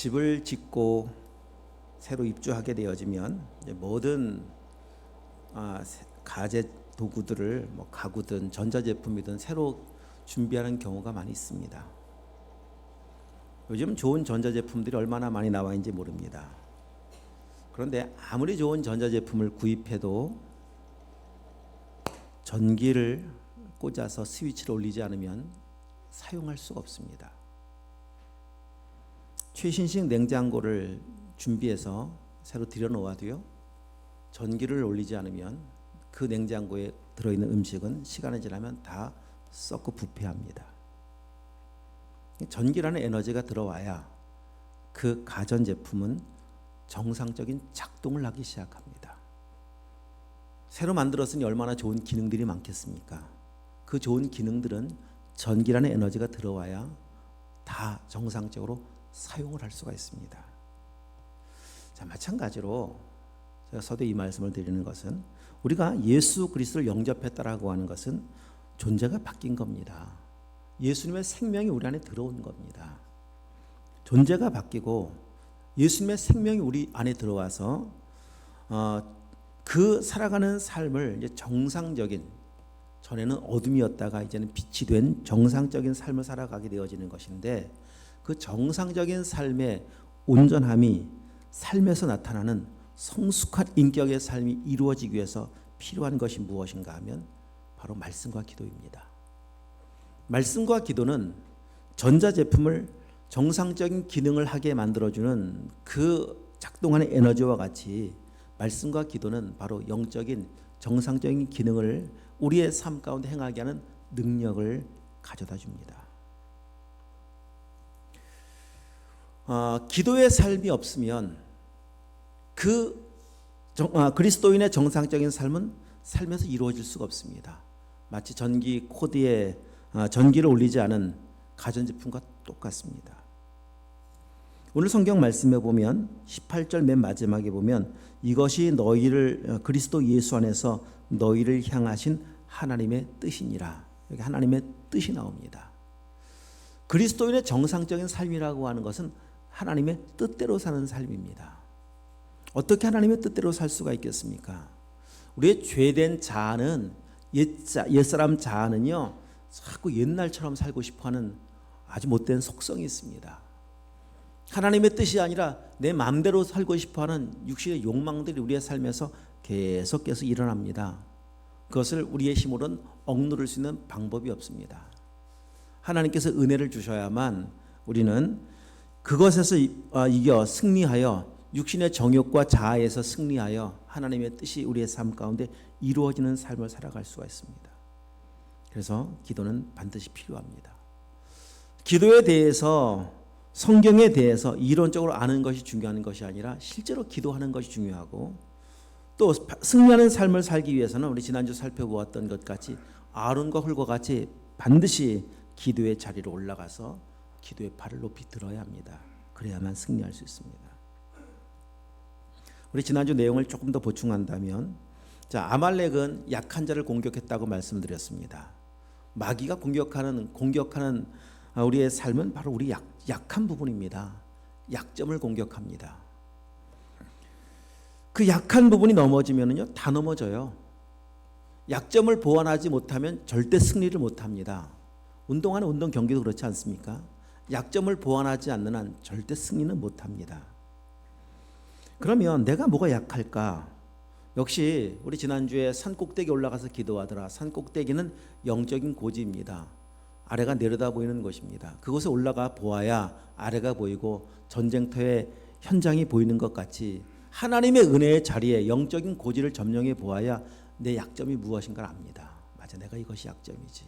집을 짓고 새로 입주하게 되어지면 이제 모든 가재 도구들을 가구든 전자제품이든 새로 준비하는 경우가 많이 있습니다. 요즘 좋은 전자제품들이 얼마나 많이 나와 있는지 모릅니다. 그런데 아무리 좋은 전자제품을 구입해도 전기를 꽂아서 스위치를 올리지 않으면 사용할 수가 없습니다. 최신식 냉장고를 준비해서 새로 들여놓아도요, 전기를 올리지 않으면 그 냉장고에 들어있는 음식은 시간이 지나면 다 썩고 부패합니다. 전기라는 에너지가 들어와야 그 가전제품은 정상적인 작동을 하기 시작합니다. 새로 만들었으니 얼마나 좋은 기능들이 많겠습니까? 그 좋은 기능들은 전기라는 에너지가 들어와야 다 정상적으로 사용을 할 수가 있습니다. 자, 마찬가지로 제가 서두에 이 말씀을 드리는 것은, 우리가 예수 그리스도를 영접했다라고 하는 것은 존재가 바뀐 겁니다. 예수님의 생명이 우리 안에 들어온 겁니다. 존재가 바뀌고 예수님의 생명이 우리 안에 들어와서 그 살아가는 삶을 이제 정상적인, 전에는 어둠이었다가 이제는 빛이 된 정상적인 삶을 살아가게 되어지는 것인데, 그 정상적인 삶의 온전함이 삶에서 나타나는 성숙한 인격의 삶이 이루어지기 위해서 필요한 것이 무엇인가 하면 바로 말씀과 기도입니다. 말씀과 기도는 전자제품을 정상적인 기능을 하게 만들어주는 그 작동하는 에너지와 같이, 말씀과 기도는 바로 영적인 정상적인 기능을 우리의 삶 가운데 행하게 하는 능력을 가져다 줍니다. 기도의 삶이 없으면 그리스도인의 정상적인 삶은 삶에서 이루어질 수가 없습니다. 마치 전기 코드에 전기를 올리지 않은 가전제품과 똑같습니다. 오늘 성경 말씀에 보면 18절 맨 마지막에 보면, 이것이 너희를 그리스도 예수 안에서 너희를 향하신 하나님의 뜻이니라. 여기 하나님의 뜻이 나옵니다. 그리스도인의 정상적인 삶이라고 하는 것은 하나님의 뜻대로 사는 삶입니다. 어떻게 하나님의 뜻대로 살 수가 있겠습니까? 우리의 죄된 자아는, 옛사람 자아는요, 자꾸 옛날처럼 살고 싶어하는 아주 못된 속성이 있습니다. 하나님의 뜻이 아니라 내 마음대로 살고 싶어하는 육신의 욕망들이 우리의 삶에서 계속해서 일어납니다. 그것을 우리의 힘으로는 억누를 수 있는 방법이 없습니다. 하나님께서 은혜를 주셔야만 우리는 그것에서 이겨 승리하여 육신의 정욕과 자아에서 승리하여 하나님의 뜻이 우리의 삶 가운데 이루어지는 삶을 살아갈 수가 있습니다. 그래서 기도는 반드시 필요합니다. 기도에 대해서, 성경에 대해서 이론적으로 아는 것이 중요한 것이 아니라 실제로 기도하는 것이 중요하고, 또 승리하는 삶을 살기 위해서는 우리 지난주 살펴보았던 것 같이 아론과 훌과 같이 반드시 기도의 자리로 올라가서 기도의 팔을 높이 들어야 합니다. 그래야만 승리할 수 있습니다. 우리 지난주 내용을 조금 더 보충한다면, 자, 아말렉은 약한 자를 공격했다고 말씀드렸습니다. 마귀가 공격하는 우리의 삶은 바로 우리 약한 부분입니다. 약점을 공격합니다. 그 약한 부분이 넘어지면요, 다 넘어져요. 약점을 보완하지 못하면 절대 승리를 못합니다. 운동하는 운동 경기도 그렇지 않습니까? 약점을 보완하지 않는 한 절대 승리는 못합니다. 그러면 내가 뭐가 약할까? 역시 우리 지난주에 산꼭대기 올라가서 기도하더라. 산꼭대기는 영적인 고지입니다. 아래가 내려다 보이는 것입니다. 그곳에 올라가 보아야 아래가 보이고 전쟁터의 현장이 보이는 것 같이, 하나님의 은혜의 자리에 영적인 고지를 점령해 보아야 내 약점이 무엇인가를 압니다. 맞아, 내가 이것이 약점이지.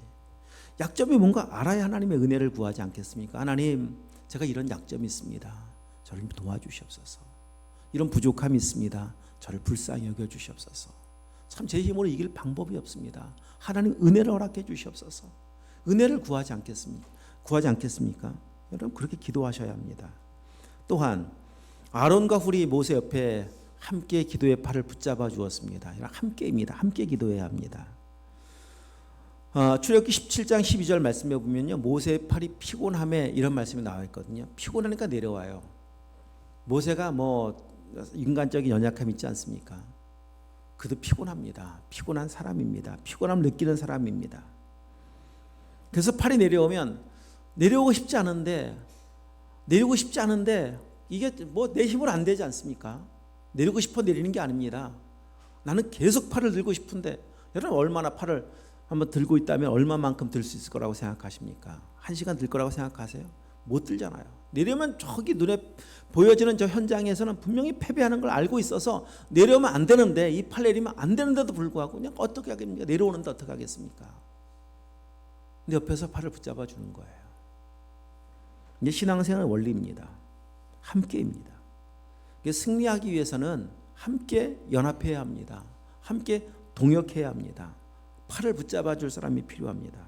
약점이 뭔가 알아야 하나님의 은혜를 구하지 않겠습니까? 하나님, 제가 이런 약점이 있습니다. 저를 도와주시옵소서. 이런 부족함이 있습니다. 저를 불쌍히 여겨주시옵소서. 참 제 힘으로 이길 방법이 없습니다. 하나님 은혜를 허락해 주시옵소서. 은혜를 구하지 않겠습니까? 여러분, 그렇게 기도하셔야 합니다. 또한 아론과 훌이 모세 옆에 함께 기도의 팔을 붙잡아 주었습니다. 함께입니다. 함께 기도해야 합니다. 출애굽기 17장 12절 말씀해 보면요, 모세의 팔이 피곤함에 이런 말씀이 나와 있거든요. 피곤하니까 내려와요. 모세가 뭐 인간적인 연약함이 있지 않습니까? 그도 피곤합니다. 피곤한 사람입니다. 피곤함을 느끼는 사람입니다. 그래서 팔이 내려오고 싶지 않은데 이게 뭐 내 힘으로 안 되지 않습니까? 내리고 싶어 내리는 게 아닙니다. 나는 계속 팔을 들고 싶은데, 여러분 얼마나 팔을 한번 들고 있다면 얼마만큼 들 수 있을 거라고 생각하십니까? 1시간 들 거라고 생각하세요? 못 들잖아요. 내려오면 저기 눈에 보여지는 저 현장에서는 분명히 패배하는 걸 알고 있어서 내려오면 안 되는데, 이 팔 내리면 안 되는데도 불구하고 그냥 어떻게 하겠습니까? 내려오는데 어떻게 하겠습니까? 근데 옆에서 팔을 붙잡아 주는 거예요. 이게 신앙생활의 원리입니다. 함께입니다. 승리하기 위해서는 함께 연합해야 합니다. 함께 동역해야 합니다. 팔을 붙잡아 줄 사람이 필요합니다.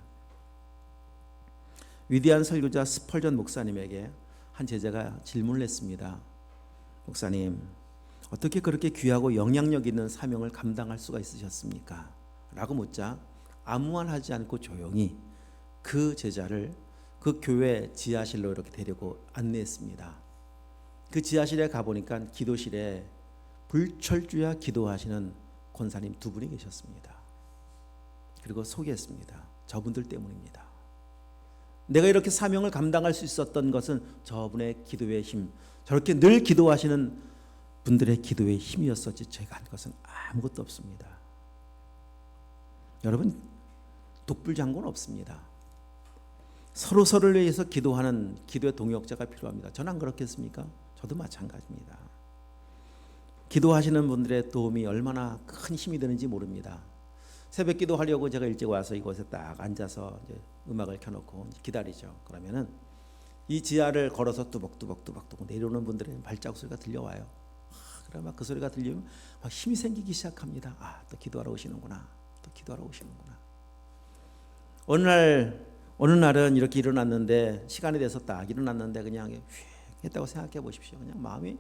위대한 설교자 스펄전 목사님에게 한 제자가 질문을 했습니다. 목사님, 어떻게 그렇게 귀하고 영향력 있는 사명을 감당할 수가 있으셨습니까? 라고 묻자 아무 말 하지 않고 조용히 그 제자를 그 교회 지하실로 이렇게 데리고 안내했습니다. 그 지하실에 가보니까 기도실에 불철주야 기도하시는 권사님 2분이 계셨습니다. 그리고 소개했습니다. 저분들 때문입니다. 내가 이렇게 사명을 감당할 수 있었던 것은 저분의 기도의 힘, 저렇게 늘 기도하시는 분들의 기도의 힘이었었지 제가 한 것은 아무것도 없습니다. 여러분, 독불장군 없습니다. 서로를 위해서 기도하는 기도의 동역자가 필요합니다. 저는 안 그렇겠습니까? 저도 마찬가지입니다. 기도하시는 분들의 도움이 얼마나 큰 힘이 되는지 모릅니다. 새벽 기도하려고 제가 일찍 와서 이곳에 딱 앉아서 이제 음악을 켜놓고 기다리죠. 그러면은 이 지하를 걸어서 뚜벅뚜벅 내려오는 분들의 발자국 소리가 들려와요. 그러면 그 소리가 들리면 막 힘이 생기기 시작합니다. 또 기도하러 오시는구나. 또 기도하러 오시는구나. 어느 날은 이렇게 일어났는데, 시간이 돼서 딱 일어났는데 그냥 휙 했다고 생각해 보십시오. 그냥 마음이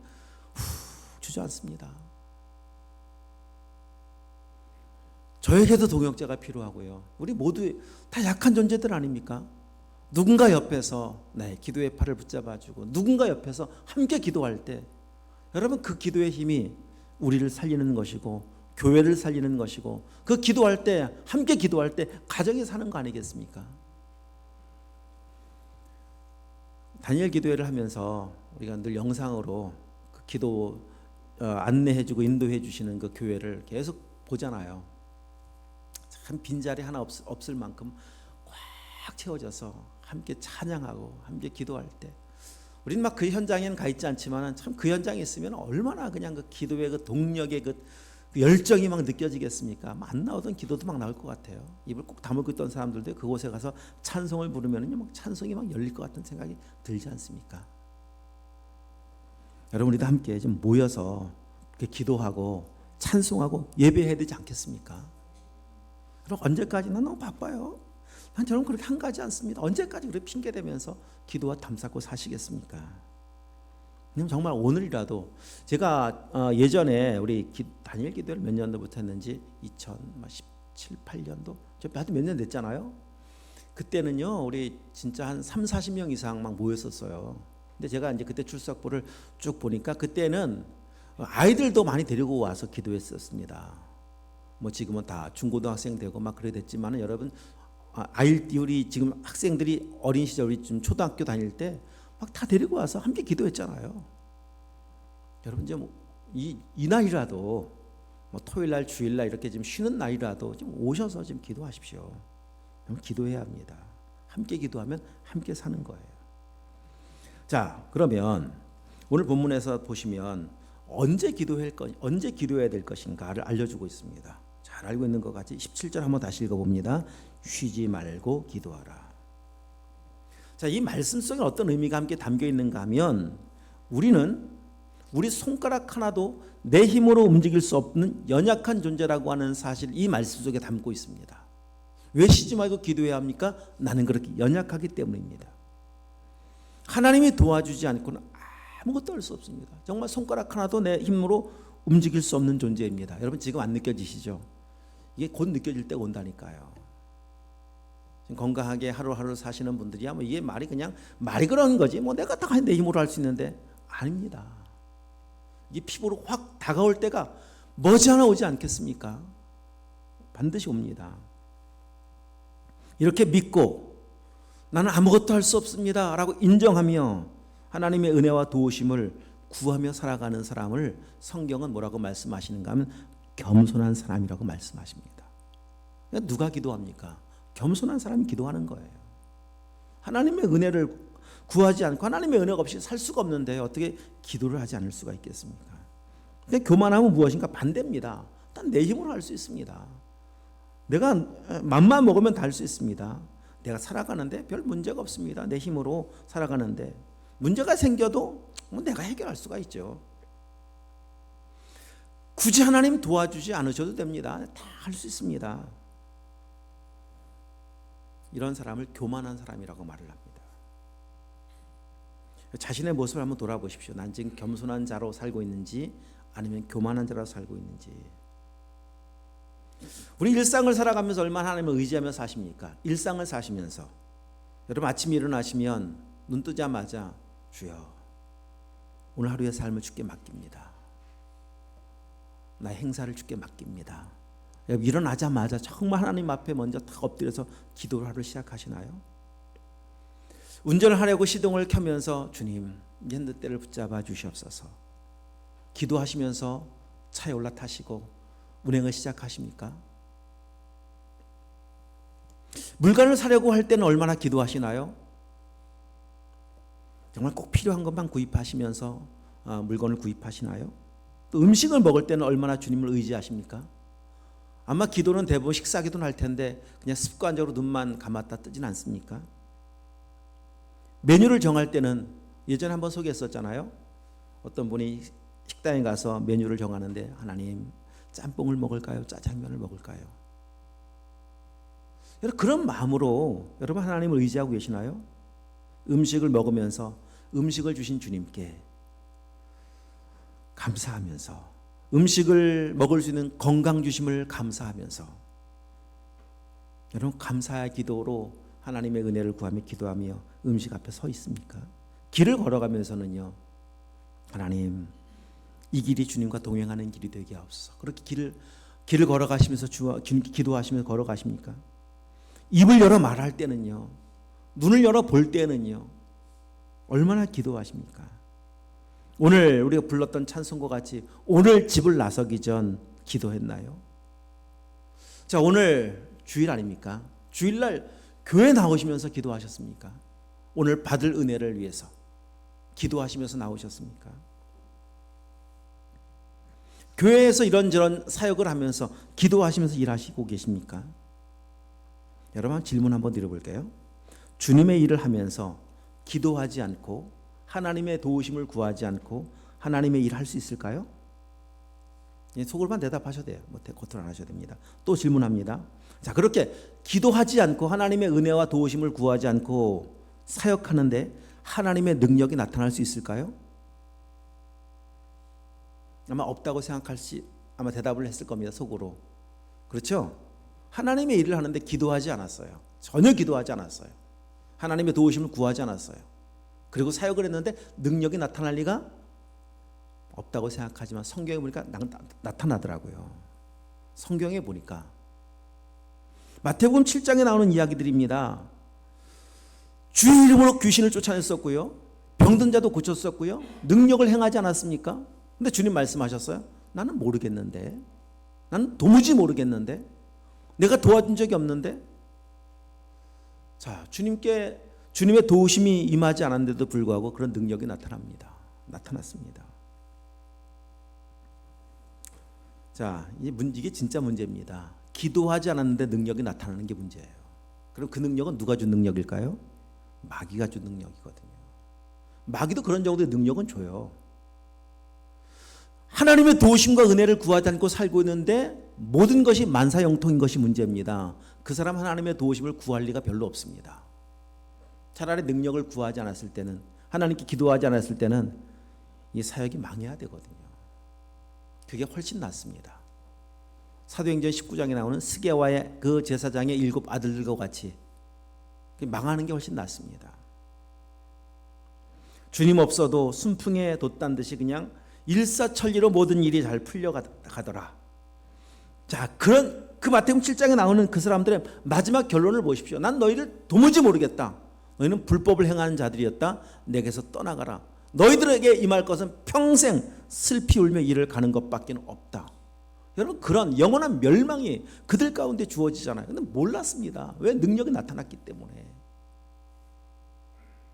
훅 주저앉습니다. 저에게도 동역자가 필요하고요. 우리 모두 다 약한 존재들 아닙니까? 누군가 옆에서 기도의 팔을 붙잡아주고 누군가 옆에서 함께 기도할 때, 여러분 그 기도의 힘이 우리를 살리는 것이고 교회를 살리는 것이고, 그 기도할 때, 함께 기도할 때 가정이 사는 거 아니겠습니까? 다니엘 기도회를 하면서 우리가 늘 영상으로 그 기도 안내해주고 인도해주시는 그 교회를 계속 보잖아요. 참 빈자리 하나 없을 만큼 꽉 채워져서 함께 찬양하고 함께 기도할 때, 우리는 막 그 현장에는 가 있지 않지만 참 그 현장에 있으면 얼마나 그냥 그 기도의 그 동력의 그 열정이 막 느껴지겠습니까? 안 나오던 기도도 막 나올 것 같아요. 입을 꼭 다물고 있던 사람들도 그곳에 가서 찬송을 부르면은요, 막 찬송이 막 열릴 것 같은 생각이 들지 않습니까? 여러분, 우리도 함께 좀 모여서 이렇게 기도하고 찬송하고 예배해야 되지 않겠습니까? 여러분, 언제까지? 난 너무 바빠요. 난 저는 그렇게 한가하지 않습니다. 언제까지 그렇게 핑계대면서 기도와 담쌓고 사시겠습니까? 정말 오늘이라도, 제가 예전에 우리 다니엘 기도를 몇 년도부터 했는지 2017, 18년도 몇 년 됐잖아요. 그때는요, 우리 진짜 한 3, 40명 이상 막 모였었어요. 근데 제가 이제 그때 출석부를 쭉 보니까 그때는 아이들도 많이 데리고 와서 기도했었습니다. 뭐 지금은 다 중고등학생 되고 막 그래 됐지만은, 여러분 우리 지금 학생들이 어린 시절, 우리 지금 초등학교 다닐 때 막 다 데리고 와서 함께 기도했잖아요. 여러분, 이제 이 날이라도 뭐 토요일 날, 주일 날 이렇게 좀 쉬는 날이라도 좀 오셔서 좀 기도하십시오. 기도해야 합니다. 함께 기도하면 함께 사는 거예요. 자, 그러면 오늘 본문에서 보시면 언제 기도해야 될 것인가를 알려주고 있습니다. 잘 알고 있는 것 같이 17절 한번 다시 읽어봅니다. 쉬지 말고 기도하라. 자, 이 말씀 속에 어떤 의미가 함께 담겨 있는가 하면, 우리는 우리 손가락 하나도 내 힘으로 움직일 수 없는 연약한 존재라고 하는 사실, 이 말씀 속에 담고 있습니다. 왜 쉬지 말고 기도해야 합니까? 나는 그렇게 연약하기 때문입니다. 하나님이 도와주지 않고는 아무것도 할 수 없습니다. 정말 손가락 하나도 내 힘으로 움직일 수 없는 존재입니다. 여러분, 지금 안 느껴지시죠? 이게 곧 느껴질 때가 온다니까요. 지금 건강하게 하루하루 사시는 분들이야 뭐 이게 말이 그런 거지, 뭐 내가 다 내 힘으로 할 수 있는데, 아닙니다. 이 피부로 확 다가올 때가 머지않아 오지 않겠습니까? 반드시 옵니다. 이렇게 믿고 나는 아무것도 할 수 없습니다 라고 인정하며 하나님의 은혜와 도우심을 구하며 살아가는 사람을 성경은 뭐라고 말씀하시는가 하면 겸손한 사람이라고 말씀하십니다. 그러니까 누가 기도합니까? 겸손한 사람이 기도하는 거예요. 하나님의 은혜를 구하지 않고 하나님의 은혜가 없이 살 수가 없는데 어떻게 기도를 하지 않을 수가 있겠습니까? 그러니까 교만함은 무엇인가? 반대입니다. 난 내 힘으로 할 수 있습니다. 내가 맘만 먹으면 다 할 수 있습니다. 내가 살아가는데 별 문제가 없습니다. 내 힘으로 살아가는데 문제가 생겨도 내가 해결할 수가 있죠. 굳이 하나님 도와주지 않으셔도 됩니다. 다 할 수 있습니다. 이런 사람을 교만한 사람이라고 말을 합니다. 자신의 모습을 한번 돌아보십시오. 난 지금 겸손한 자로 살고 있는지 아니면 교만한 자로 살고 있는지. 우리 일상을 살아가면서 얼마나 하나님을 의지하며 사십니까? 일상을 사시면서 여러분 아침에 일어나시면 눈 뜨자마자 주여 오늘 하루의 삶을 주께 맡깁니다. 나의 행사를 주께 맡깁니다. 여러분 일어나자마자 정말 하나님 앞에 먼저 탁 엎드려서 기도를 하루 시작하시나요? 운전을 하려고 시동을 켜면서 주님 핸드때를 붙잡아 주시옵소서 기도하시면서 차에 올라타시고 운행을 시작하십니까? 물건을 사려고 할 때는 얼마나 기도하시나요? 정말 꼭 필요한 것만 구입하시면서 물건을 구입하시나요? 또 음식을 먹을 때는 얼마나 주님을 의지하십니까? 아마 기도는 대부분 식사 기도는 할 텐데 그냥 습관적으로 눈만 감았다 뜨진 않습니까? 메뉴를 정할 때는 예전에 한번 소개했었잖아요. 어떤 분이 식당에 가서 메뉴를 정하는데 하나님 짬뽕을 먹을까요? 짜장면을 먹을까요? 여러분 그런 마음으로 여러분 하나님을 의지하고 계시나요? 음식을 먹으면서 음식을 주신 주님께 감사하면서 음식을 먹을 수 있는 건강 주심을 감사하면서 여러분 감사의 기도로 하나님의 은혜를 구하며 기도하며 음식 앞에 서 있습니까? 길을 걸어가면서는요 하나님 이 길이 주님과 동행하는 길이 되게 하옵소서. 그렇게 길을 걸어가시면서 기도하시면서 걸어가십니까? 입을 열어 말할 때는요 눈을 열어 볼 때는요 얼마나 기도하십니까? 오늘 우리가 불렀던 찬송과 같이 오늘 집을 나서기 전 기도했나요? 자 오늘 주일 아닙니까? 주일날 교회 나오시면서 기도하셨습니까? 오늘 받을 은혜를 위해서 기도하시면서 나오셨습니까? 교회에서 이런저런 사역을 하면서 기도하시면서 일하시고 계십니까? 여러분 질문 한번 드려볼게요. 주님의 일을 하면서 기도하지 않고 하나님의 도우심을 구하지 않고 하나님의 일을 할 수 있을까요? 속으로만 대답하셔도 돼요. 겉으로 안 하셔도 됩니다. 또 질문합니다. 자 그렇게 기도하지 않고 하나님의 은혜와 도우심을 구하지 않고 사역하는데 하나님의 능력이 나타날 수 있을까요? 아마 없다고 생각할지 아마 대답을 했을 겁니다. 속으로. 그렇죠? 하나님의 일을 하는데 기도하지 않았어요. 전혀 기도하지 않았어요. 하나님의 도우심을 구하지 않았어요. 그리고 사역을 했는데 능력이 나타날 리가 없다고 생각하지만 성경에 보니까 나타나더라고요. 성경에 보니까 마태복음 7장에 나오는 이야기들입니다. 주의 이름으로 귀신을 쫓아냈었고요. 병든 자도 고쳤었고요. 능력을 행하지 않았습니까? 근데 주님 말씀하셨어요. 나는 모르겠는데. 나는 도무지 모르겠는데. 내가 도와준 적이 없는데. 자, 주님의 도우심이 임하지 않았는데도 불구하고 그런 능력이 나타납니다. 나타났습니다. 자, 이게 진짜 문제입니다. 기도하지 않았는데 능력이 나타나는 게 문제예요. 그럼 그 능력은 누가 준 능력일까요? 마귀가 준 능력이거든요. 마귀도 그런 정도의 능력은 줘요. 하나님의 도우심과 은혜를 구하지 않고 살고 있는데 모든 것이 만사형통인 것이 문제입니다. 그 사람 하나님의 도우심을 구할 리가 별로 없습니다. 차라리 능력을 구하지 않았을 때는 하나님께 기도하지 않았을 때는 이 사역이 망해야 되거든요. 그게 훨씬 낫습니다. 사도행전 19장에 나오는 스게와의 그 제사장의 7 아들들과 같이 망하는 게 훨씬 낫습니다. 주님 없어도 순풍에 돛단 듯이 그냥 일사천리로 모든 일이 잘 풀려가더라. 자, 그런 그 마태복음 7장에 나오는 그 사람들의 마지막 결론을 보십시오. 난 너희를 도무지 모르겠다. 너희는 불법을 행하는 자들이었다. 내게서 떠나가라. 너희들에게 임할 것은 평생 슬피 울며 일을 가는 것밖에 없다. 여러분, 그런 영원한 멸망이 그들 가운데 주어지잖아요. 근데 몰랐습니다. 왜? 능력이 나타났기 때문에.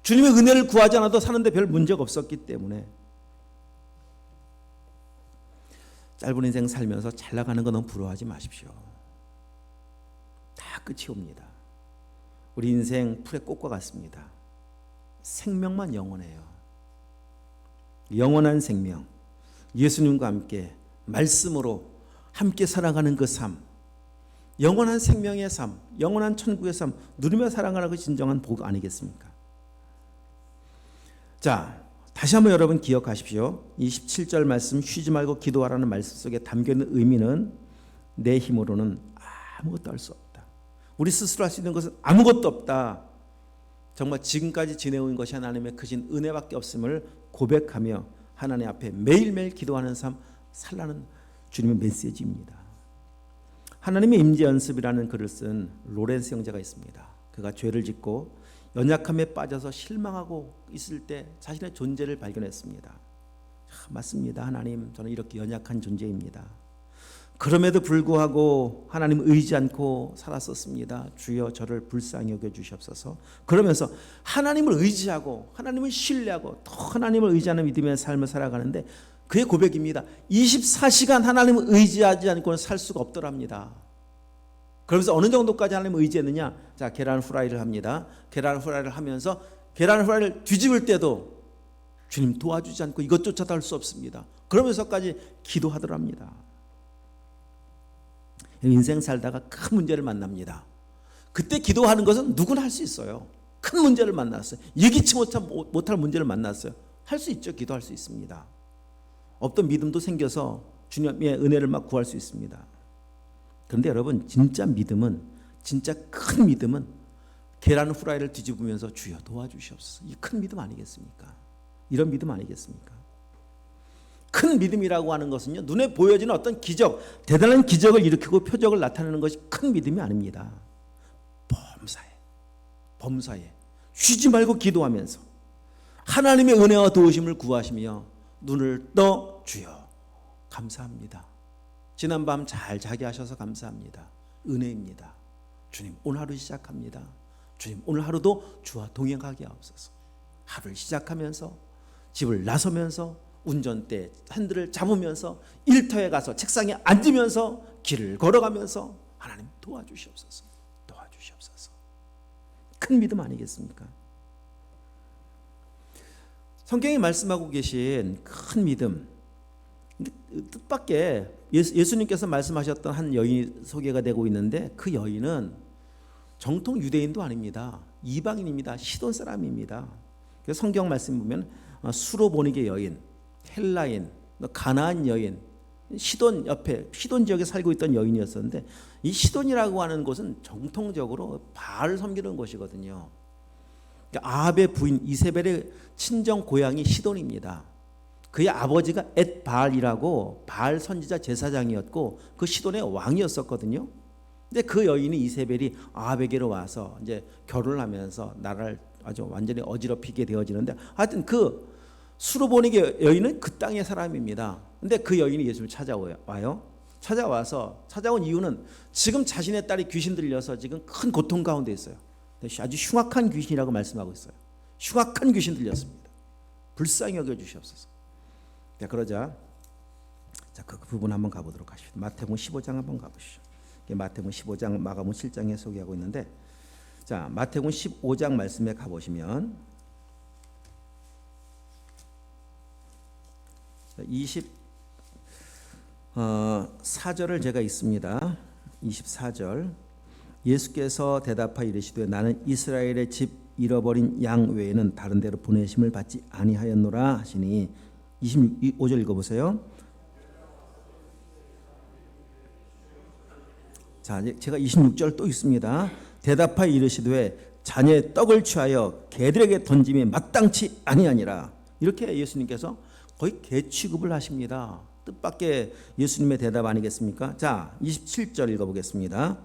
주님의 은혜를 구하지 않아도 사는데 별 문제가 없었기 때문에. 짧은 인생 살면서 잘 나가는 거 너무 부러워하지 마십시오. 다 끝이 옵니다. 우리 인생 풀의 꽃과 같습니다. 생명만 영원해요. 영원한 생명, 예수님과 함께 말씀으로 함께 살아가는 그 삶, 영원한 생명의 삶, 영원한 천국의 삶 누리며 살아가는 그 진정한 복 아니겠습니까? 자, 다시 한번 여러분 기억하십시오. 이 17절 말씀, 쉬지 말고 기도하라는 말씀 속에 담겨있는 의미는 내 힘으로는 아무것도 할 수 없다. 우리 스스로 할 수 있는 것은 아무것도 없다. 정말 지금까지 지내온 것이 하나님의 크신 은혜밖에 없음을 고백하며 하나님 앞에 매일매일 기도하는 삶 살라는 주님의 메시지입니다. 하나님의 임재 연습이라는 글을 쓴 로렌스 형제가 있습니다. 그가 죄를 짓고 연약함에 빠져서 실망하고 있을 때 자신의 존재를 발견했습니다. 맞습니다. 하나님, 저는 이렇게 연약한 존재입니다. 그럼에도 불구하고 하나님을 의지 않고 살았었습니다. 주여 저를 불쌍히 여겨 주시옵소서. 그러면서 하나님을 의지하고 하나님을 신뢰하고 더 하나님을 의지하는 믿음의 삶을 살아가는데 그의 고백입니다. 24시간 하나님을 의지하지 않고는 살 수가 없더랍니다. 그러면서 어느 정도까지 하나님을 의지했느냐? 자, 계란 후라이를 합니다. 계란 후라이를 하면서 계란 후라이를 뒤집을 때도 주님 도와주지 않고 이것조차도 할 수 없습니다. 그러면서까지 기도하더랍니다. 인생 살다가 큰 문제를 만납니다. 그때 기도하는 것은 누구나 할 수 있어요. 큰 문제를 만났어요. 예기치 못할 문제를 만났어요. 할 수 있죠. 기도할 수 있습니다. 없던 믿음도 생겨서 주님의 은혜를 막 구할 수 있습니다. 그런데 여러분, 진짜 믿음은, 진짜 큰 믿음은 계란 후라이를 뒤집으면서 주여 도와주시옵소서. 이 큰 믿음 아니겠습니까? 이런 믿음 아니겠습니까? 큰 믿음이라고 하는 것은요, 눈에 보여지는 어떤 기적, 대단한 기적을 일으키고 표적을 나타내는 것이 큰 믿음이 아닙니다. 범사에 쉬지 말고 기도하면서 하나님의 은혜와 도우심을 구하시며 눈을 떠 주여 감사합니다. 지난밤 잘 자게 하셔서 감사합니다. 은혜입니다. 주님, 오늘 하루 시작합니다. 주님, 오늘 하루도 주와 동행하게 하옵소서. 하루를 시작하면서 집을 나서면서 운전대 핸들을 잡으면서 일터에 가서 책상에 앉으면서 길을 걸어가면서 하나님 도와주시옵소서. 도와주시옵소서. 큰 믿음 아니겠습니까? 성경이 말씀하고 계신 큰 믿음, 뜻밖의 예수님께서 말씀하셨던 한 여인이 소개가 되고 있는데 그 여인은 정통 유대인도 아닙니다. 이방인입니다. 시돈 사람입니다. 그래서 성경 말씀 보면 수로보니게 여인, 헬라인, 가나안 여인, 시돈 옆에 시돈 지역에 살고 있던 여인이었었는데 이 시돈이라고 하는 곳은 정통적으로 바알을 섬기는 곳이거든요. 아합의 부인 이세벨의 친정 고향이 시돈입니다. 그의 아버지가 엣바알이라고 바알 선지자 제사장이었고 그 시돈의 왕이었었거든요. 근데 그 여인이 이세벨이 아합에게로 와서 이제 결혼을 하면서 나라를 아주 완전히 어지럽히게 되어지는데 하여튼 그 수로보니게 여인은 그 땅의 사람입니다. 근데 그 여인이 예수를 찾아와요. 찾아온 이유는 지금 자신의 딸이 귀신 들려서 지금 큰 고통 가운데 있어요. 아주 흉악한 귀신이라고 말씀하고 있어요. 흉악한 귀신 들렸습니다. 불쌍히 여겨 주시옵소서. 자, 그러자 그 부분 한번 가보도록 하십시오. 마태복음 15장 한번 가보시죠. 마태복음 15장, 마가복음 7장에 소개하고 있는데, 자, 마태복음 15장 말씀에 가보시면 24절을 제가 읽습니다. 24절. 예수께서 대답하여 이르시되 나는 이스라엘의 집 잃어버린 양 외에는 다른 데로 보내심을 받지 아니하였노라 하시니 25절 읽어보세요. 자, 제가 26절 또 있습니다. 대답하여 이르시되 자녀의 떡을 취하여 개들에게 던짐이 마땅치 아니하니라. 이렇게 예수님께서 거의 개 취급을 하십니다. 뜻밖의 예수님의 대답 아니겠습니까? 자, 27절 읽어보겠습니다.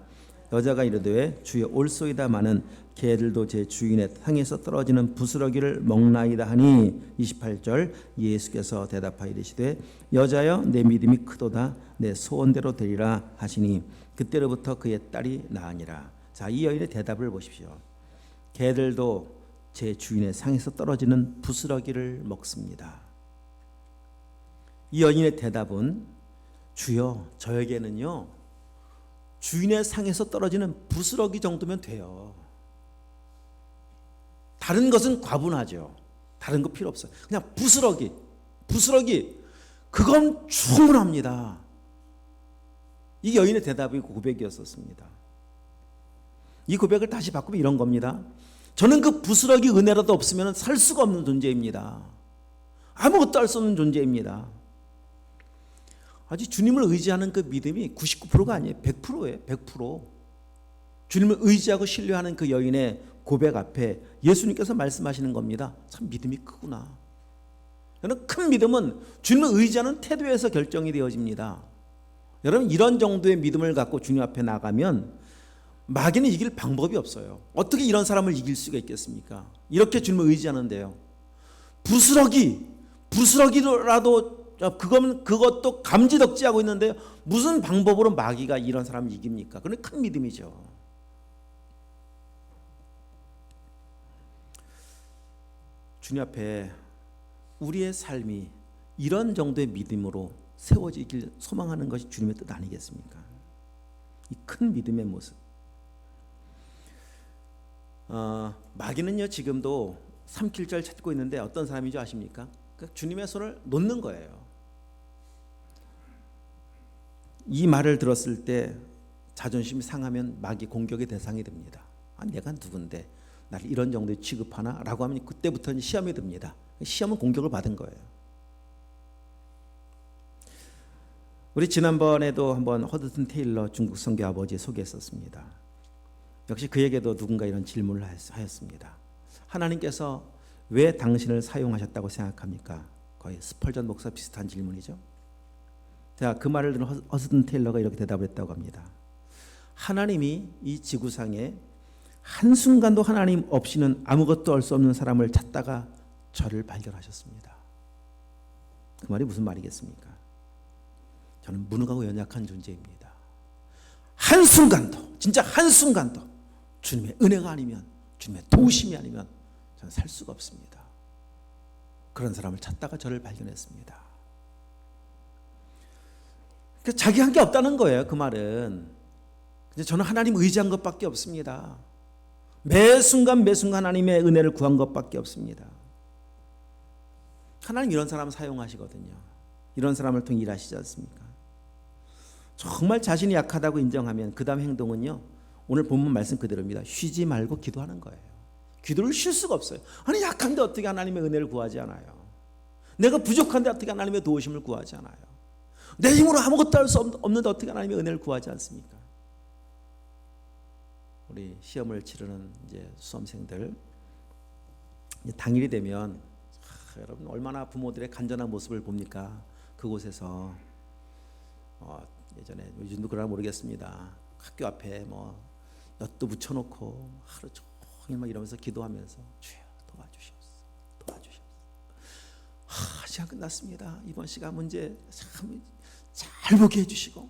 여자가 이르되 주여 올소이다마는 개들도 제 주인의 상에서 떨어지는 부스러기를 먹나이다 하니 28절 예수께서 대답하여 이르시되 여자여 내 믿음이 크도다 내 소원대로 되리라 하시니 그때로부터 그의 딸이 나으니라. 자, 이 여인의 대답을 보십시오. 개들도 제 주인의 상에서 떨어지는 부스러기를 먹습니다. 이 여인의 대답은 주여 저에게는요 주인의 상에서 떨어지는 부스러기 정도면 돼요. 다른 것은 과분하죠. 다른 거 필요 없어요. 그냥 부스러기 그건 충분합니다. 이 여인의 대답이 고백이었었습니다. 이 고백을 다시 바꾸면 이런 겁니다. 저는 그 부스러기 은혜라도 없으면 살 수가 없는 존재입니다. 아무것도 할 수 없는 존재입니다. 아직 주님을 의지하는 그 믿음이 99%가 아니에요. 100%예요. 100%. 주님을 의지하고 신뢰하는 그 여인의 고백 앞에 예수님께서 말씀하시는 겁니다. 참 믿음이 크구나. 여러분, 큰 믿음은 주님을 의지하는 태도에서 결정이 되어집니다. 여러분, 이런 정도의 믿음을 갖고 주님 앞에 나가면 마귀는 이길 방법이 없어요. 어떻게 이런 사람을 이길 수가 있겠습니까? 이렇게 주님을 의지하는데요. 부스러기라도 그것도 감지덕지하고 있는데 무슨 방법으로 마귀가 이런 사람을 이깁니까? 그건 큰 믿음이죠. 주님 앞에 우리의 삶이 이런 정도의 믿음으로 세워지길 소망하는 것이 주님의 뜻 아니겠습니까? 이 큰 믿음의 모습. 마귀는요 지금도 삼킬절 찾고 있는데 어떤 사람인지 아십니까? 주님의 손을 놓는 거예요. 이 말을 들었을 때 자존심이 상하면 마귀 공격의 대상이 됩니다. 내가 누군데 나를 이런 정도에 취급하나? 라고 하면 그때부터 시험이 듭니다. 시험은 공격을 받은 거예요. 우리 지난번에도 한번 허드슨 테일러 중국 선교 아버지 소개했었습니다. 역시 그에게도 누군가 이런 질문을 하였습니다. 하나님께서 왜 당신을 사용하셨다고 생각합니까? 거의 스펄전 목사 비슷한 질문이죠. 자, 그 말을 들은 허드슨 테일러가 이렇게 대답을 했다고 합니다. 하나님이 이 지구상에 한순간도 하나님 없이는 아무것도 할 수 없는 사람을 찾다가 저를 발견하셨습니다. 그 말이 무슨 말이겠습니까? 저는 무능하고 연약한 존재입니다. 한순간도, 진짜 한순간도 주님의 은혜가 아니면, 주님의 도우심이 아니면 저는 살 수가 없습니다. 그런 사람을 찾다가 저를 발견했습니다. 자기 한 게 없다는 거예요. 그 말은 저는 하나님 의지한 것밖에 없습니다. 매 순간 하나님의 은혜를 구한 것밖에 없습니다. 하나님 이런 사람 사용하시거든요. 이런 사람을 통해 일하시지 않습니까? 정말 자신이 약하다고 인정하면 그 다음 행동은요, 오늘 본문 말씀 그대로입니다. 쉬지 말고 기도하는 거예요. 기도를 쉴 수가 없어요. 아니 약한데 어떻게 하나님의 은혜를 구하지 않아요? 내가 부족한데 어떻게 하나님의 도우심을 구하지 않아요? 내 힘으로 아무것도 할 수 없는데 어떻게 하나님의 은혜를 구하지 않습니까? 우리 시험을 치르는 이제 수험생들 이제 당일이 되면 여러분 얼마나 부모들의 간절한 모습을 봅니까? 그곳에서 예전에 요즘도 그러나 모르겠습니다. 학교 앞에 뭐 엿도 붙여놓고 하루 종일 막 이러면서 기도하면서 주여 도와주시옵소서. 시간 끝났습니다. 이번 시간 문제 참 잘 보게 해주시고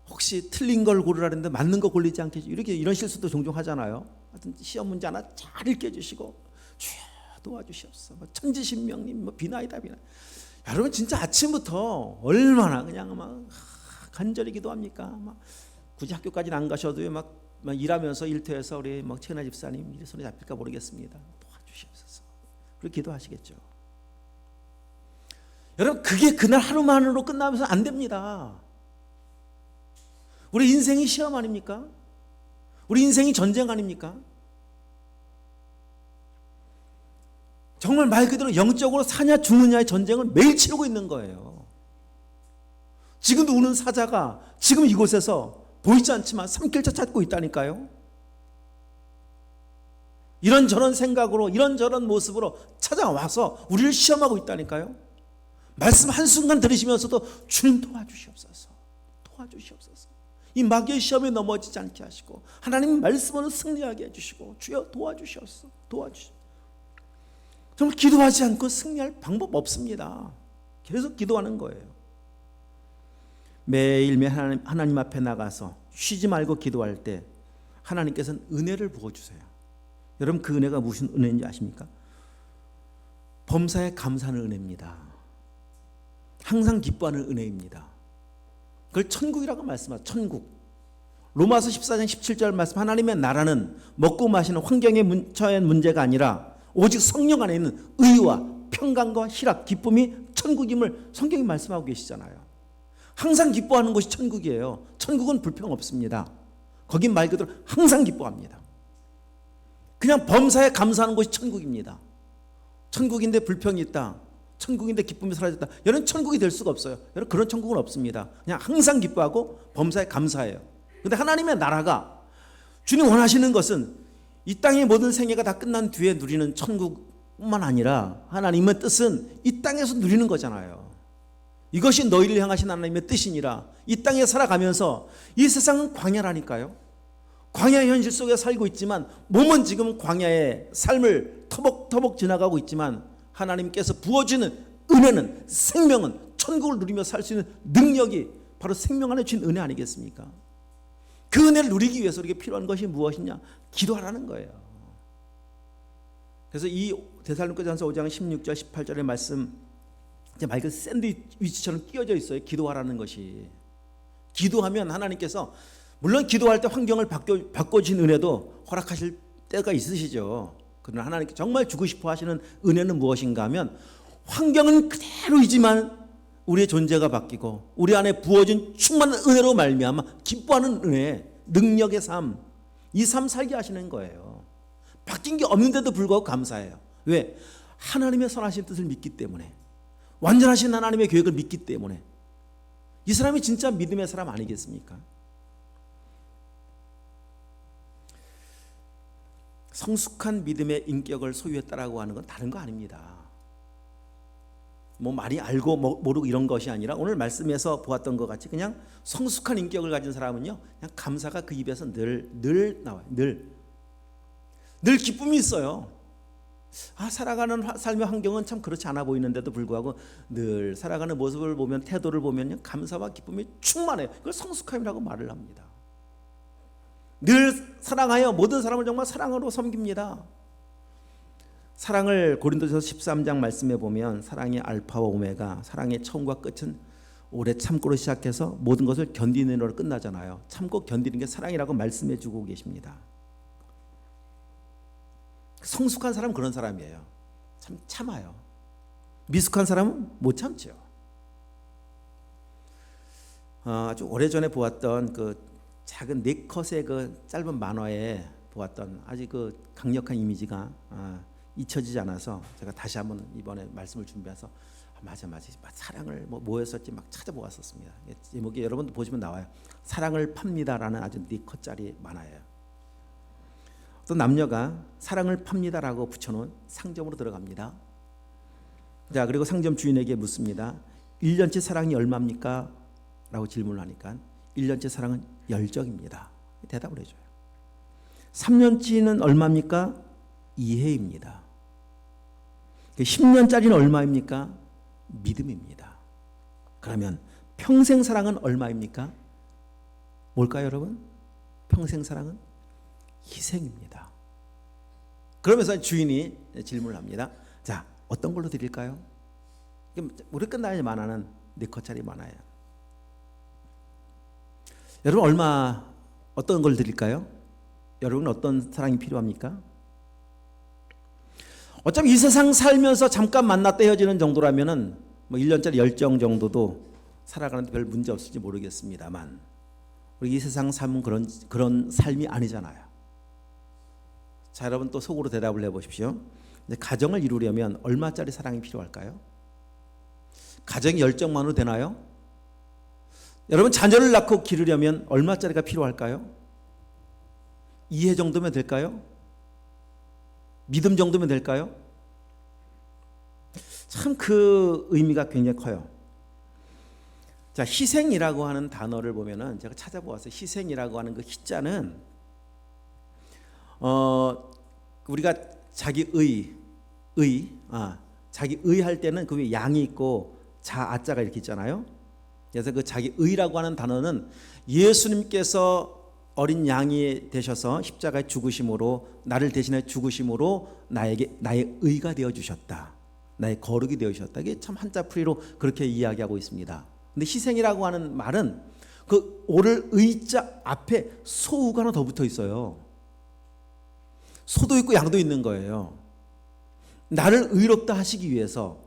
혹시 틀린 걸 고르라는데 맞는 거 고르지 않게 이런 실수도 종종 하잖아요. 하여튼 시험 문제 하나 잘 읽게 해주시고 주여 도와주시옵소서. 천지신명님 비나이다. 여러분 진짜 아침부터 얼마나 그냥 막 간절히 기도합니까? 막 굳이 학교까지는 안 가셔도 막 일하면서 일터에서 우리 막 최은아 집사님 이 손에 잡힐까 모르겠습니다. 도와주시옵소서. 그렇게 기도하시겠죠. 여러분 그게 그날 하루만으로 끝나면서 안 됩니다. 우리 인생이 시험 아닙니까? 우리 인생이 전쟁 아닙니까? 정말 말 그대로 영적으로 사냐 죽느냐의 전쟁을 매일 치르고 있는 거예요. 지금도 우는 사자가 지금 이곳에서 보이지 않지만 삼킬자 찾고 있다니까요. 이런저런 생각으로 이런저런 모습으로 찾아와서 우리를 시험하고 있다니까요. 말씀 한순간 들으시면서도 주님 도와주시옵소서. 도와주시옵소서. 이 마귀의 시험에 넘어지지 않게 하시고 하나님 말씀으로 승리하게 해주시고 주여 도와주시옵소서. 도와주시옵소서. 정말 기도하지 않고 승리할 방법 없습니다. 계속 기도하는 거예요. 매일매일 하나님 앞에 나가서 쉬지 말고 기도할 때 하나님께서는 은혜를 부어주세요. 여러분 그 은혜가 무슨 은혜인지 아십니까? 범사에 감사하는 은혜입니다. 항상 기뻐하는 은혜입니다. 그걸 천국이라고 말씀하죠. 천국. 로마서 14장 17절 말씀, 하나님의 나라는 먹고 마시는 환경에 처한 문제가 아니라 오직 성령 안에 있는 의와 평강과 희락, 기쁨이 천국임을 성경이 말씀하고 계시잖아요. 항상 기뻐하는 것이 천국이에요. 천국은 불평 없습니다. 거긴 말 그대로 항상 기뻐합니다. 그냥 범사에 감사하는 것이 천국입니다. 천국인데 불평이 있다, 천국인데 기쁨이 사라졌다, 여러분 천국이 될 수가 없어요. 여러분 그런 천국은 없습니다. 그냥 항상 기뻐하고 범사에 감사해요. 그런데 하나님의 나라가, 주님 원하시는 것은 이 땅의 모든 생애가 다 끝난 뒤에 누리는 천국뿐만 아니라 하나님의 뜻은 이 땅에서 누리는 거잖아요. 이것이 너희를 향하신 하나님의 뜻이니라. 이 땅에 살아가면서, 이 세상은 광야라니까요. 광야의 현실 속에 살고 있지만 몸은 지금 광야의 삶을 터벅터벅 지나가고 있지만 하나님께서 부어주는 은혜는, 생명은, 천국을 누리며 살 수 있는 능력이 바로 생명 안에 주신 은혜 아니겠습니까? 그 은혜를 누리기 위해서 우리에게 필요한 것이 무엇이냐? 기도하라는 거예요. 그래서 이 데살로니가전서 5장 16절 18절의 말씀, 말 그대로 샌드위치처럼 끼어져 있어요. 기도하라는 것이. 기도하면 하나님께서, 물론 기도할 때 환경을 바꿔주신 은혜도 허락하실 때가 있으시죠. 그러나 하나님께 정말 주고 싶어 하시는 은혜는 무엇인가 하면, 환경은 그대로이지만 우리의 존재가 바뀌고 우리 안에 부어진 충만한 은혜로 말미암아 기뻐하는 은혜, 능력의 삶, 이 삶 살게 하시는 거예요. 바뀐 게 없는데도 불구하고 감사해요. 왜? 하나님의 선하신 뜻을 믿기 때문에, 완전하신 하나님의 계획을 믿기 때문에. 이 사람이 진짜 믿음의 사람 아니겠습니까? 성숙한 믿음의 인격을 소유했다라고 하는 건 다른 거 아닙니다. 뭐 말이 알고 모르고 이런 것이 아니라 오늘 말씀에서 보았던 것 같이 그냥 성숙한 인격을 가진 사람은요, 그냥 감사가 그 입에서 늘 나와요. 늘 기쁨이 있어요. 살아가는 삶의 환경은 참 그렇지 않아 보이는데도 불구하고 늘 살아가는 모습을 보면, 태도를 보면 감사와 기쁨이 충만해요. 그걸 성숙함이라고 말을 합니다. 늘 사랑하여 모든 사람을 정말 사랑으로 섬깁니다. 사랑을 고린도전서 13장 말씀에 보면, 사랑의 알파와 오메가, 사랑의 처음과 끝은 오래 참고로 시작해서 모든 것을 견디는 으로 끝나잖아요. 참고 견디는 게 사랑이라고 말씀해 주고 계십니다. 성숙한 사람은 그런 사람이에요. 참아요. 미숙한 사람은 못 참죠. 아주 오래전에 보았던 그 작은 4컷의 그 짧은 만화에 보았던 아주 그 강력한 이미지가 잊혀지지 않아서 제가 다시 한번 이번에 말씀을 준비해서 맞아 사랑을 뭐였었지 막 찾아보았었습니다. 제목이 여러분도 보시면 나와요. 사랑을 팝니다라는 아주 4컷짜리 만화예요. 어떤 남녀가 사랑을 팝니다라고 붙여놓은 상점으로 들어갑니다. 자, 그리고 상점 주인에게 묻습니다. 1년치 사랑이 얼마입니까? 라고 질문을 하니까 1년치 사랑은 열정입니다. 대답을 해줘요. 3년치는 얼마입니까? 이해입니다. 10년짜리는 얼마입니까? 믿음입니다. 그러면 평생 사랑은 얼마입니까? 뭘까요, 여러분? 평생 사랑은 희생입니다. 그러면서 주인이 질문을 합니다. 자, 어떤 걸로 드릴까요? 우리 끝나야지 만화는 4컷짜리 만화예요. 여러분 어떤 걸 드릴까요? 여러분 어떤 사랑이 필요합니까? 어차피 이 세상 살면서 잠깐 만났다 헤어지는 정도라면은 1년짜리 열정 정도도 살아가는데 별 문제 없을지 모르겠습니다만, 우리 이 세상 삶은 그런 삶이 아니잖아요. 자, 여러분 또 속으로 대답을 해보십시오. 이제 가정을 이루려면 얼마짜리 사랑이 필요할까요? 가정의 열정만으로 되나요? 여러분 자녀를 낳고 기르려면 얼마짜리가 필요할까요? 이해 정도면 될까요? 믿음 정도면 될까요? 참 그 의미가 굉장히 커요. 자, 희생이라고 하는 단어를 보면은 제가 찾아보았어요. 희생이라고 하는 그 희자는 우리가 자기 자기 할 때는 그 위에 양이 있고 아자가 이렇게 있잖아요. 그래서 그 자기 의라고 하는 단어는 예수님께서 어린 양이 되셔서 십자가에 죽으심으로, 나를 대신해 죽으심으로 나에게 나의 의가 되어 주셨다. 나의 거룩이 되어 주셨다. 이게 참 한자풀이로 그렇게 이야기하고 있습니다. 근데 희생이라고 하는 말은 그 오를 의자 앞에 소우가 하나 더 붙어 있어요. 소도 있고 양도 있는 거예요. 나를 의롭다 하시기 위해서,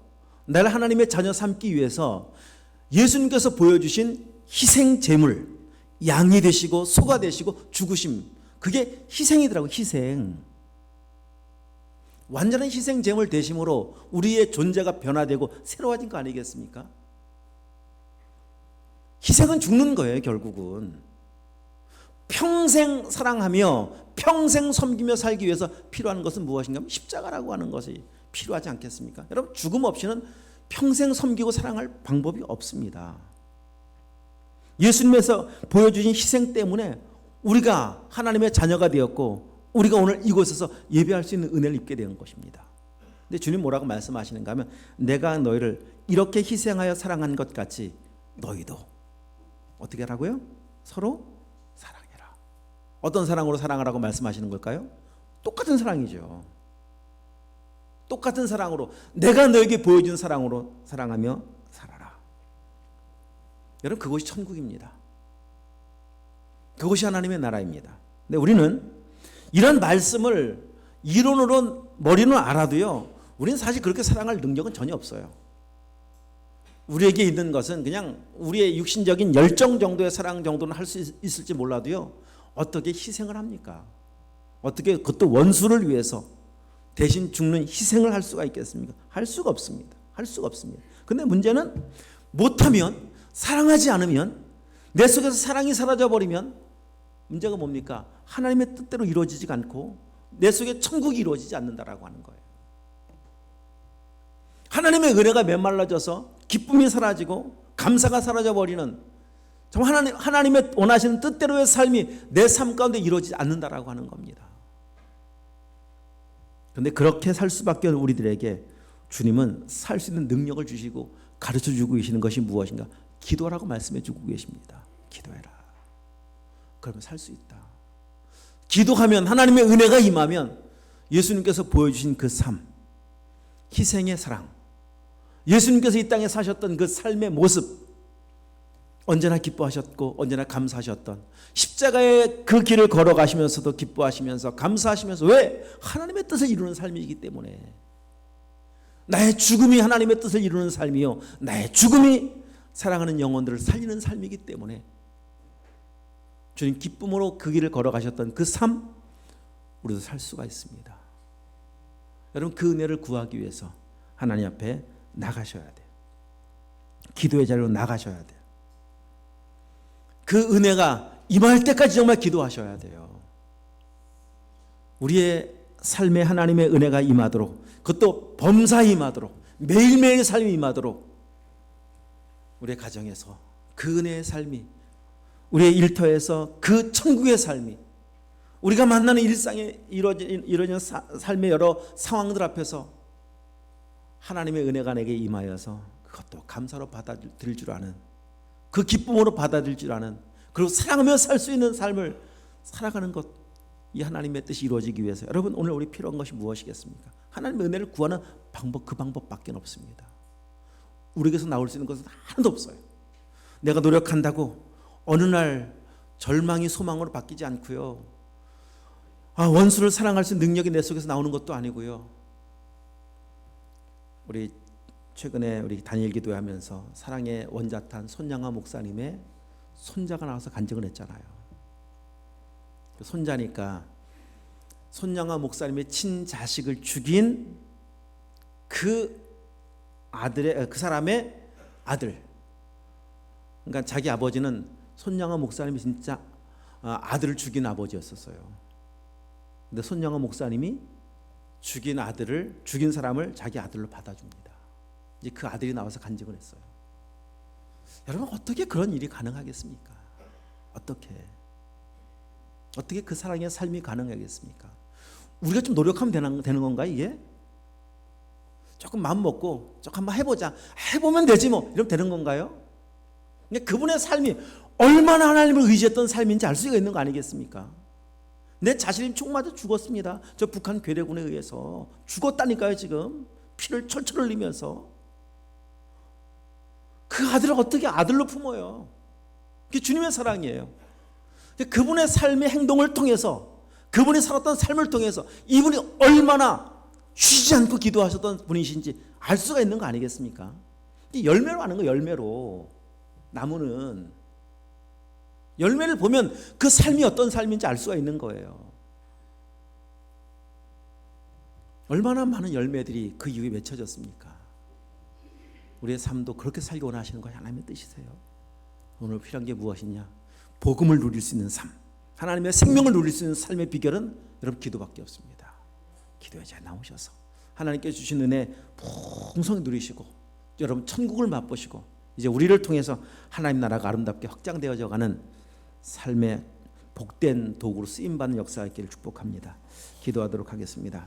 나를 하나님의 자녀 삼기 위해서 예수님께서 보여주신 희생 제물, 양이 되시고 소가 되시고 죽으심, 그게 희생이더라고요. 희생. 완전한 희생 제물 되심으로 우리의 존재가 변화되고 새로워진 거 아니겠습니까? 희생은 죽는 거예요. 결국은 평생 사랑하며 평생 섬기며 살기 위해서 필요한 것은 무엇인가 하면 십자가라고 하는 것이 필요하지 않겠습니까? 여러분, 죽음 없이는 평생 섬기고 사랑할 방법이 없습니다. 예수님께서 보여주신 희생 때문에 우리가 하나님의 자녀가 되었고, 우리가 오늘 이곳에서 예배할 수 있는 은혜를 입게 된 것입니다. 근데 주님 뭐라고 말씀하시는가 하면, 내가 너희를 이렇게 희생하여 사랑한 것 같이 너희도 어떻게 하라고요? 서로 사랑해라. 어떤 사랑으로 사랑하라고 말씀하시는 걸까요? 똑같은 사랑이죠. 똑같은 사랑으로, 내가 너에게 보여준 사랑으로 사랑하며 살아라. 여러분, 그것이 천국입니다. 그것이 하나님의 나라입니다. 근데 우리는 이런 말씀을 이론으로 머리는 알아도요, 우리는 사실 그렇게 사랑할 능력은 전혀 없어요. 우리에게 있는 것은 그냥 우리의 육신적인 열정 정도의 사랑 정도는 할 수 있을지 몰라도요, 어떻게 희생을 합니까? 어떻게 그것도 원수를 위해서 대신 죽는 희생을 할 수가 있겠습니까? 할 수가 없습니다. 할 수가 없습니다. 근데 문제는 못하면, 사랑하지 않으면, 내 속에서 사랑이 사라져버리면 문제가 뭡니까? 하나님의 뜻대로 이루어지지 않고 내 속에 천국이 이루어지지 않는다라고 하는 거예요. 하나님의 은혜가 메말라져서 기쁨이 사라지고 감사가 사라져버리는, 정말 하나님의 원하시는 뜻대로의 삶이 내 삶 가운데 이루어지지 않는다라고 하는 겁니다. 그런데 그렇게 살 수밖에 없는 우리들에게 주님은 살 수 있는 능력을 주시고 가르쳐주고 계시는 것이 무엇인가? 기도라고 말씀해 주고 계십니다. 기도해라. 그러면 살 수 있다. 기도하면, 하나님의 은혜가 임하면 예수님께서 보여주신 그 삶, 희생의 사랑, 예수님께서 이 땅에 사셨던 그 삶의 모습, 언제나 기뻐하셨고 언제나 감사하셨던 십자가의 그 길을 걸어가시면서도 기뻐하시면서 감사하시면서, 왜? 하나님의 뜻을 이루는 삶이기 때문에. 나의 죽음이 하나님의 뜻을 이루는 삶이요, 나의 죽음이 사랑하는 영혼들을 살리는 삶이기 때문에 주님 기쁨으로 그 길을 걸어가셨던 그 삶, 우리도 살 수가 있습니다. 여러분, 그 은혜를 구하기 위해서 하나님 앞에 나가셔야 돼요. 기도의 자리로 나가셔야 돼요. 그 은혜가 임할 때까지 정말 기도하셔야 돼요. 우리의 삶에 하나님의 은혜가 임하도록, 그것도 범사에 임하도록, 매일매일 삶이 임하도록, 우리의 가정에서 그 은혜의 삶이, 우리의 일터에서 그 천국의 삶이, 우리가 만나는 일상에 이루어지는 삶의 여러 상황들 앞에서 하나님의 은혜가 내게 임하여서 그것도 감사로 받아들일 줄 아는, 그 기쁨으로 받아들일 줄 아는, 그리고 사랑하며 살 수 있는 삶을 살아가는 것, 이 하나님의 뜻이 이루어지기 위해서 여러분, 오늘 우리 필요한 것이 무엇이겠습니까? 하나님의 은혜를 구하는 방법, 그 방법밖에 없습니다. 우리에게서 나올 수 있는 것은 하나도 없어요. 내가 노력한다고 어느 날 절망이 소망으로 바뀌지 않고요, 원수를 사랑할 수 있는 능력이 내 속에서 나오는 것도 아니고요. 우리 최근에 우리 단일 기도하면서 사랑의 원자탄 손양아 목사님의 손자가 나와서 간증을 했잖아요. 손자니까 손양아 목사님의 친자식을 죽인 그 사람의 아들, 그러니까 자기 아버지는 손양아 목사님이 진짜 아들을 죽인 아버지였었어요. 근데 손양아 목사님이 죽인 사람을 자기 아들로 받아줍니다. 이제 그 아들이 나와서 간증을 했어요. 여러분, 어떻게 그런 일이 가능하겠습니까? 어떻게 그 사랑의 삶이 가능하겠습니까? 우리가 좀 노력하면 되는 건가 이게? 조금 마음 먹고 조금 한번 해보자. 해보면 되지 뭐. 이러면 되는 건가요? 그분의 삶이 얼마나 하나님을 의지했던 삶인지 알 수가 있는 거 아니겠습니까? 내 자신이 총 맞아 죽었습니다. 저 북한 괴뢰군에 의해서 죽었다니까요. 지금 피를 철철 흘리면서. 그 아들을 어떻게 아들로 품어요? 그게 주님의 사랑이에요. 그분의 삶의 행동을 통해서, 그분이 살았던 삶을 통해서 이분이 얼마나 쉬지 않고 기도하셨던 분이신지 알 수가 있는 거 아니겠습니까? 열매로 하는 거, 열매로. 나무는 열매를 보면 그 삶이 어떤 삶인지 알 수가 있는 거예요. 얼마나 많은 열매들이 그 이후에 맺혀졌습니까? 우리의 삶도 그렇게 살기 원하시는 것이 하나님의 뜻이세요. 오늘 필요한 게 무엇이냐? 복음을 누릴 수 있는 삶, 하나님의 생명을 누릴 수 있는 삶의 비결은 여러분 기도밖에 없습니다. 기도에 잘 나오셔서 하나님께 주신 은혜 풍성히 누리시고 여러분 천국을 맛보시고 이제 우리를 통해서 하나님 나라가 아름답게 확장되어져 가는 삶의 복된 도구로 쓰임받는 역사가 있기를 축복합니다. 기도하도록 하겠습니다.